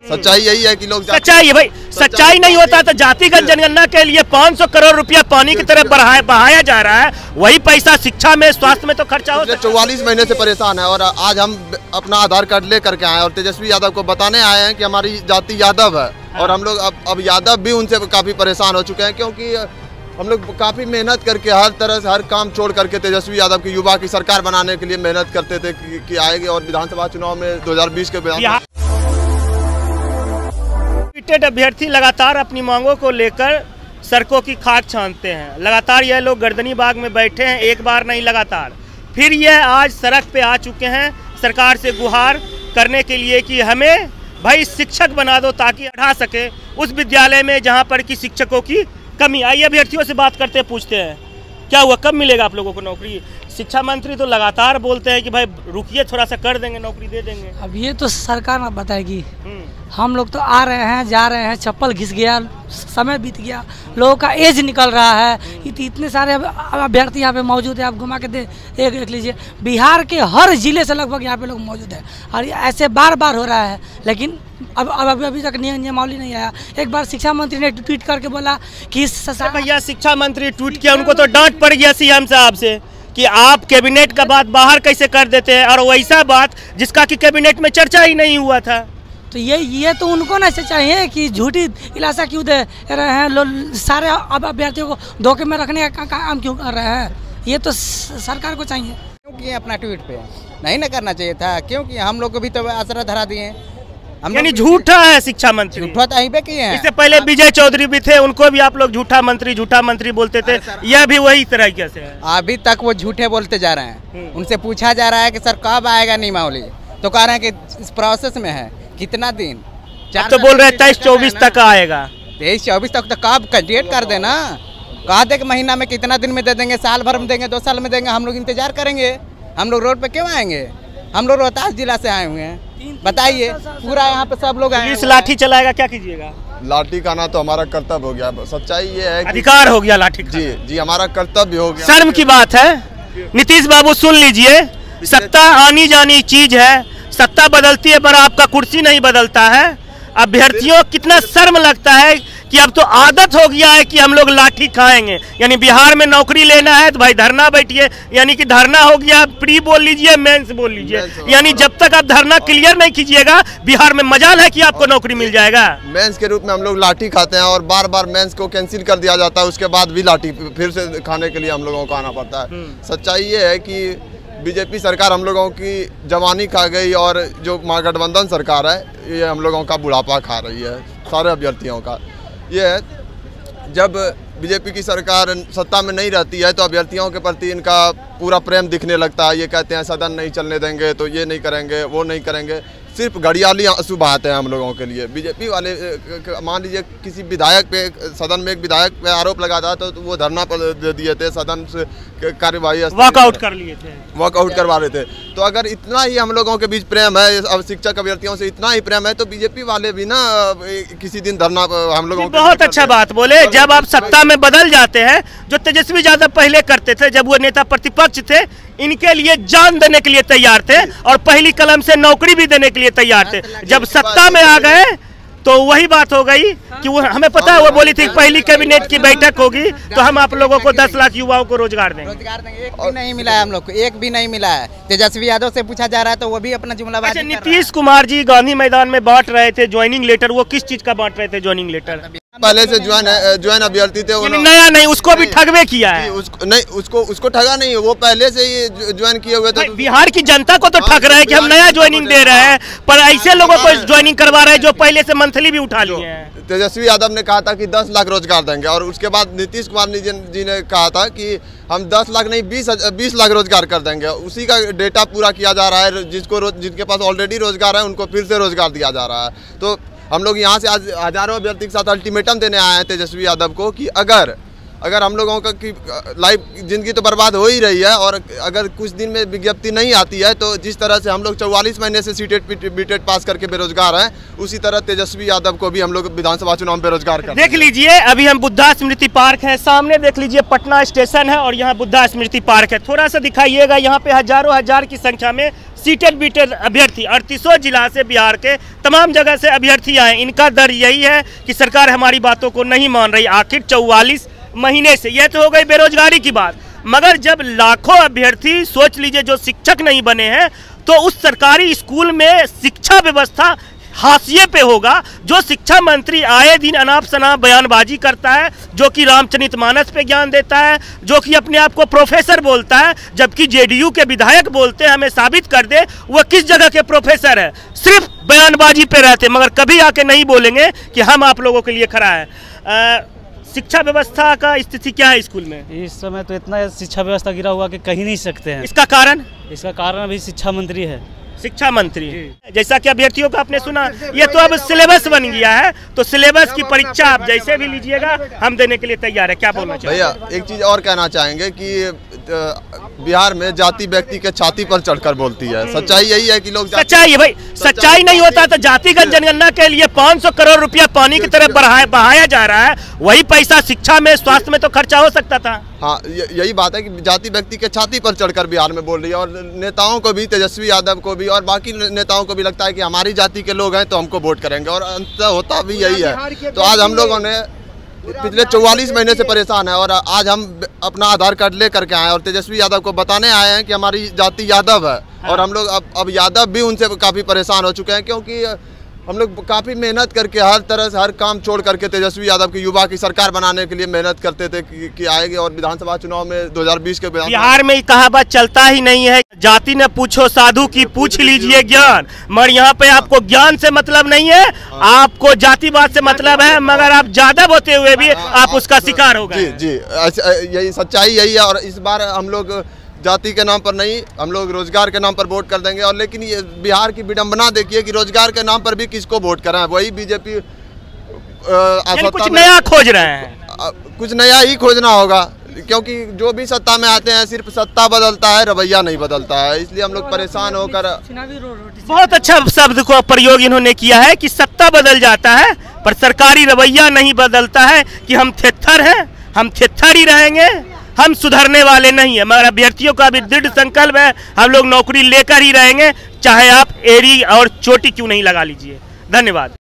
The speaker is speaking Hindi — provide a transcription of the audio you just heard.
सच्चाई यही है कि लोग सच्चाई है भाई, सच्चाई नहीं होता तो जातिगत जनगणना के लिए 500 करोड़ रुपया पानी की तरफ बहाया जा रहा है। वही पैसा शिक्षा में, स्वास्थ्य में तो खर्चा हो। 44 महीने से परेशान है और आज हम अपना आधार कार्ड ले करके आए और तेजस्वी यादव को बताने आए हैं कि हमारी जाति यादव है। और हम लोग अब यादव भी उनसे काफी परेशान हो चुके हैं, क्योंकि हम लोग काफी मेहनत करके हर तरह से हर काम छोड़ करके तेजस्वी यादव की युवा की सरकार बनाने के लिए मेहनत करते थे कि आएंगे। और विधानसभा चुनाव में 2020 के अभ्यर्थी लगातार अपनी मांगों को लेकर सड़कों की खाक छानते हैं। लगातार यह लोग गर्दनी बाग में बैठे हैं, एक बार नहीं लगातार। फिर यह आज सड़क पे आ चुके हैं सरकार से गुहार करने के लिए कि हमें भाई शिक्षक बना दो ताकि पढ़ा सके उस विद्यालय में जहां पर कि शिक्षकों की कमी। आइए अभ्यर्थियों से बात करते हैं, पूछते हैं क्या हुआ, कब मिलेगा आप लोगों को नौकरी। शिक्षा मंत्री तो लगातार बोलते हैं कि भाई रुकिए, थोड़ा सा कर देंगे, नौकरी दे देंगे। अब ये तो सरकार ना बताएगी। हम लोग तो आ रहे हैं, जा रहे हैं, चप्पल घिस गया, समय बीत गया, लोगों का एज निकल रहा है। इतने सारे अभ्यर्थी यहाँ पे मौजूद है, आप घुमा के देख लीजिए। बिहार के हर जिले से लगभग यहाँ पे लोग मौजूद है और ऐसे बार बार हो रहा है। लेकिन अब अभी तक नियमावली नहीं आया। एक बार शिक्षा मंत्री ने ट्वीट करके बोला कि भैया शिक्षा मंत्री ट्वीट किया, उनको तो डांट पड़ गया सीएम साहब से कि आप कैबिनेट का बात बाहर कैसे कर देते हैं, और वैसा बात जिसका कि कैबिनेट में चर्चा ही नहीं हुआ था। तो ये तो उनको ना चाहिए कि झूठी दिलासा क्यों दे रहे हैं, सारे अभ्यर्थियों को धोखे में रखने का काम क्यों कर रहे हैं। ये तो सरकार को चाहिए। क्योंकि अपना ट्वीट पे नहीं ना करना चाहिए था, क्योंकि हम लोग को भी तो आसरा धरा दिए। यानी झूठा है शिक्षा मंत्री, झूठा तो यहीं पे किए हैं। इससे पहले विजय चौधरी भी थे, उनको भी आप लोग झूठा मंत्री बोलते थे। यह भी वही तरीके से है। अभी तक वो झूठे बोलते जा रहे हैं। उनसे पूछा जा रहा है कि सर कब आएगा नियमावली, तो कह रहे हैं कि इस प्रोसेस में है। कितना दिन, तो बोल रहे हैं 23-24 तक आएगा। 23-24 तक तो कब कैंडिडेट कर देना, कहा दे कि महीना में कितना दिन में दे देंगे, साल भर में देंगे, 2 साल में देंगे। हम लोग इंतजार करेंगे। हम लोग रोड पे क्यों आएंगे? हम लोग रोहतास जिला से आए हुए हैं। बताइए, पूरा यहाँ पे सब लोग आए। पुलिस लाठी चलाएगा, क्या कीजिएगा? लाठी का ना तो हमारा कर्तव्य हो गया। सच्चाई ये है, अधिकार हो गया लाठी। जी हमारा कर्तव्य हो गया। शर्म की बात है। नीतीश बाबू सुन लीजिए, सत्ता आनी जानी चीज है, सत्ता बदलती है पर आपका कुर्सी नहीं बदलता है। अभ्यर्थियों कितना शर्म लगता है कि अब तो आदत हो गया है कि हम लोग लाठी खाएंगे। यानी बिहार में नौकरी लेना है तो भाई धरना बैठिए, यानी कि धरना हो गया, प्री बोल लीजिए, मेंस बोल लीजिए। यानी जब तक आप धरना क्लियर नहीं कीजिएगा बिहार में मजाल है कि आपको नौकरी मिल जाएगा। मेंस के रूप में हम लोग लाठी खाते हैं और बार बार मेंस को कैंसिल कर दिया जाता है, उसके बाद भी लाठी फिर से खाने के लिए हम लोगों को आना पड़ता है। सच्चाई ये है कि बीजेपी सरकार हम लोगों की जवानी खा गई और जो महागठबंधन सरकार है ये हम लोगों का बुढ़ापा खा रही है, सारे अभ्यर्थियों का। ये है, जब बीजेपी की सरकार सत्ता में नहीं रहती है तो अभ्यर्थियों के प्रति इनका पूरा प्रेम दिखने लगता है। ये कहते हैं सदन नहीं चलने देंगे, तो ये नहीं करेंगे, वो नहीं करेंगे। सिर्फ घड़ियाली आंसू बहाते हैं हम लोगों के लिए। बीजेपी वाले मान लीजिए किसी विधायक पे, सदन में एक विधायक पे आरोप लगा था तो वो धरना पर दे दिए थे, सदन से कार्यवाही वॉकआउट कर लिए थे, वॉकआउट करवा रहे थे। तो अगर इतना ही हम लोगों के बीच प्रेम है, अब शिक्षक अभ्यर्थियों से इतना ही प्रेम है, तो बीजेपी वाले भी ना किसी दिन धरना हम लोगों बहुत अच्छा बात बोले। जब आप सत्ता में बदल जाते हैं, जो तेजस्वी यादव पहले करते थे जब वो नेता प्रतिपक्ष थे, इनके लिए जान देने के लिए तैयार थे और पहली कलम से नौकरी भी देने के लिए तैयार थे। जब सत्ता में आ गए तो वही बात हो गई कि वो हमें पता है, वो बोली थी पहली कैबिनेट की बैठक होगी तो हम आप लोगों को 10 लाख युवाओं को रोजगार देंगे। एक भी नहीं मिला है हम लोग को, एक भी नहीं मिला है। तेजस्वी यादव से पूछा जा रहा है तो वो भी अपना जुमलाबाजी। अच्छा, नीतीश कुमार जी गांधी मैदान में बांट रहे थे ज्वाइनिंग लेटर, वो किस चीज का बांट रहे थे ज्वाइनिंग लेटर? पहले से ज्वाइन अभ्यर्थी थे, नया नहीं, उसको भी ठगवे किया है। उसको ठगा नहीं, वो पहले से ही ज्वाइन किए हुए थे। बिहार की जनता को तो ठग रहे हैं कि हम नया ज्वाइनिंग दे रहे हैं, पर ऐसे लोगों को ज्वाइनिंग करवा रहे हैं जो पहले से मंथली भी उठा लिए हैं। तेजस्वी यादव ने कहा था कि 10 लाख रोजगार देंगे और उसके बाद नीतीश कुमार जी ने कहा था कि हम 10 लाख नहीं 20 लाख रोजगार कर देंगे। उसी का डेटा पूरा किया जा रहा है। जिनके पास ऑलरेडी रोजगार है उनको फिर से रोजगार दिया जा रहा है। तो हम लोग यहाँ से आज हजारों अभ्यर्थी के साथ अल्टीमेटम देने आए हैं तेजस्वी यादव को कि अगर हम लोगों का की लाइफ जिंदगी तो बर्बाद हो ही रही है और अगर कुछ दिन में विज्ञप्ति नहीं आती है तो जिस तरह से हम लोग 44 महीने से सीटेट बीटेट पास करके बेरोजगार हैं, उसी तरह तेजस्वी यादव को भी हम लोग विधानसभा चुनाव में बेरोजगार कर। देख लीजिए, अभी हम बुद्धा स्मृति पार्क है, सामने देख लीजिए पटना स्टेशन है और यहाँ बुद्धा स्मृति पार्क है। थोड़ा सा दिखाइएगा, यहाँ पे हजारों हजार की संख्या में सीटेड बीटेड अभ्यर्थी 38 जिला से बिहार के तमाम जगह से अभ्यर्थी आए। इनका दर्द यही है कि सरकार हमारी बातों को नहीं मान रही। आखिर 44 महीने से, यह तो हो गई बेरोजगारी की बात, मगर जब लाखों अभ्यर्थी, सोच लीजिए, जो शिक्षक नहीं बने हैं, तो उस सरकारी स्कूल में शिक्षा व्यवस्था हाशिए पे होगा। जो शिक्षा मंत्री आए दिन अनाप शनाप बयानबाजी करता है, जो कि रामचरितमानस पे ज्ञान देता है, जो कि अपने आप को प्रोफेसर बोलता है, जबकि जेडीयू के विधायक बोलते हैं हमें साबित कर दे वह किस जगह के प्रोफेसर है। सिर्फ बयानबाजी पे रहते, मगर कभी आके नहीं बोलेंगे कि हम आप लोगों के लिए खड़ा है। शिक्षा व्यवस्था का स्थिति क्या है स्कूल में? इस समय तो इतना शिक्षा व्यवस्था गिरा हुआ कि कहीं नहीं सकते हैं। इसका कारण? इसका कारण अभी शिक्षा मंत्री है। शिक्षा मंत्री, जैसा कि अभ्यर्थियों का आपने सुना, ये तो अब सिलेबस बन गया है, तो सिलेबस की परीक्षा आप जैसे भी लीजिएगा हम देने के लिए तैयार है। क्या बोलना चाहिए? भैया एक चीज और कहना चाहेंगे कि बिहार में जाति व्यक्ति के छाती पर चढ़कर बोलती है। सच्चाई यही है कि लोग, सच्चाई है भाई, सच्चाई नहीं होता तो जातिगत जनगणना के लिए 500 करोड़ रुपया पानी की तरफ बहाया जा रहा है। वही पैसा शिक्षा में, स्वास्थ्य में तो खर्चा हो सकता था। हाँ, यही बात है कि जाति व्यक्ति के छाती पर चढ़कर बिहार में बोल रही है। और नेताओं को भी, तेजस्वी यादव को भी और बाकी नेताओं को भी लगता है कि हमारी जाति के लोग हैं तो हमको वोट करेंगे, और अंततः होता भी यही है। तो आज हम लोगों ने पिछले 44 महीने से परेशान है, और आज हम अपना आधार कार्ड ले करके आए हैं और तेजस्वी यादव को बताने आए हैं कि हमारी जाति यादव है। और हम लोग अब यादव भी उनसे काफ़ी परेशान हो चुके हैं, क्योंकि हम लोग काफ़ी मेहनत करके, हर तरह से हर काम छोड़ करके तेजस्वी यादव की युवा की सरकार बनाने के लिए मेहनत करते थे कि आएंगे। और विधानसभा चुनाव में 2020 के बिहार में कहावत चलता ही नहीं है, जाति न पूछो साधु की, पूछ लीजिए ज्ञान। मगर यहाँ पे आपको ज्ञान से मतलब नहीं है, आपको जातिवाद से मतलब है, मगर आप यादव होते हुए भी आप उसका शिकार हो गए। जी, यही सच्चाई यही है। और इस बार हम लोग जाति के नाम पर नहीं, हम लोग रोजगार के नाम पर वोट कर देंगे। और लेकिन ये बिहार की विडंबना देखिए कि रोजगार के नाम पर भी किसको वोट कराएं, वही बीजेपी कुछ नया खोज रहे हैं। कुछ नया ही खोजना होगा, क्योंकि जो भी सत्ता में आते हैं सिर्फ सत्ता बदलता है, रवैया नहीं बदलता है। इसलिए हम लोग परेशान होकर, बहुत अच्छा शब्द को प्रयोग इन्होंने किया है कि सत्ता बदल जाता है पर सरकारी रवैया नहीं बदलता है, कि हम थेथर हैं, हम थेथर ही रहेंगे, हम सुधरने वाले नहीं है। मगर अभ्यर्थियों का भी दृढ़ संकल्प है, हम लोग नौकरी लेकर ही रहेंगे, चाहे आप एड़ी और चोटी क्यों नहीं लगा लीजिए। धन्यवाद।